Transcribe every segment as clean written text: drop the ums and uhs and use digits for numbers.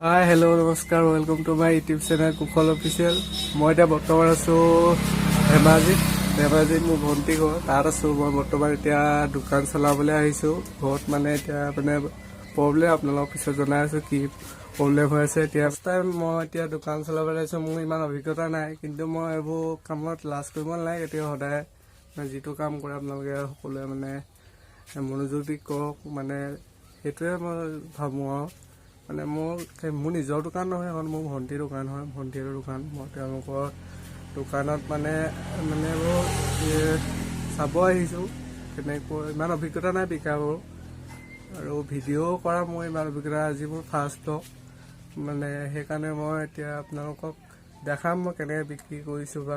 Hi hello' নমস্কাৰ welcome to my YouTube channel Kushal official. মই এতিয়া বৰ্তমান আছোঁ ধেমাজিত মোৰ ভণ্টি ঘৰ তাত আছোঁ। মই বৰ্তমান এতিয়া দোকান চলাবলৈ আহিছোঁ ঘৰত। মানে এতিয়া প্ৰব্লেম আপোনালোকক পিছত জনাই আছোঁ কি প্ৰব্লেম হৈ আছে। এতিয়া ফাৰ্ষ্ট টাইম মই এতিয়া দোকান চলাবলৈ আহিছোঁ। মোৰ ইমান অভিজ্ঞতা নাই, কিন্তু মই এইবোৰ কামত লাজ কৰিব নালাগে। এতিয়া সদায় যিটো কাম কৰে আপোনালোকে সকলোৱে মনোযোগ দি কৰক, সেইটোৱে মই ভাবোঁ আৰু। মোৰ নিজৰ দোকান নহয়, এখন মোৰ ভণ্টিৰ দোকান হয়, ভণ্টিৰ দোকান। মই তেওঁলোকৰ দোকানত চাব আহিছোঁ। তেনেকৈ ইমান অভিজ্ঞতা নাই বিকাবোৰ, আৰু ভিডিঅ' কৰা মোৰ ইমান অভিজ্ঞতা। আজি মোৰ ফাৰ্ষ্ট ব্লগ, সেইকাৰণে মই এতিয়া আপোনালোকক দেখাম মই কেনেকৈ বিক্ৰী কৰিছোঁ বা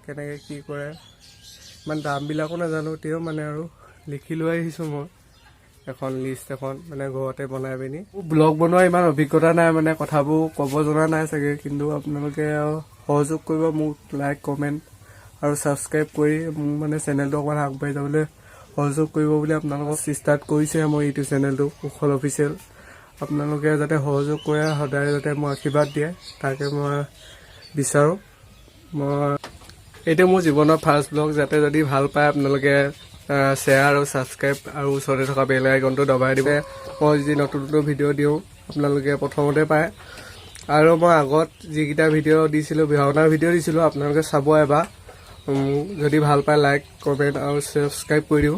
কেনেকৈ কি কৰে। ইমান দামবিলাকো নাজানো, তেওঁ আৰু লিখি লৈ আহিছোঁ মই এখন লিষ্ট এখন ঘৰতে বনাই পিনি। ব্লগ বনোৱা ইমান অভিজ্ঞতা নাই, কথাবোৰ ক'ব জনা নাই চাগে, কিন্তু আপোনালোকে সহযোগ কৰিব মোক। লাইক কমেণ্ট আৰু ছাবস্ক্ৰাইব কৰি মোৰ চেনেলটো অকণমান আগবাঢ়ি যাবলৈ সহযোগ কৰিব বুলি আপোনালোকক ষ্টাৰ্ট কৰিছে মোৰ ইউটিউব চেনেলটো কুশল অফিচিয়েল। আপোনালোকে যাতে সহযোগ কৰে, সদায় যাতে মোক আশীৰ্বাদ দিয়ে, তাকে মই বিচাৰোঁ। এইটো মোৰ জীৱনৰ ফাৰ্ষ্ট ব্লগ। যাতে যদি ভাল পায় আপোনালোকে শ্বেয়াৰ আৰু ছাবস্ক্ৰাইব আৰু ওচৰতে থকা বেল আইকনটো দবাই দিব। মই যি নতুন ভিডিঅ' দিওঁ আপোনালোকে প্ৰথমতে পায়। আৰু মই আগত যিকেইটা ভিডিঅ' দিছিলোঁ, ভাওনাৰ ভিডিঅ' দিছিলোঁ, আপোনালোকে চাব এবাৰ। যদি ভাল পায় লাইক কমেণ্ট আৰু ছাবস্ক্ৰাইব কৰি দিব।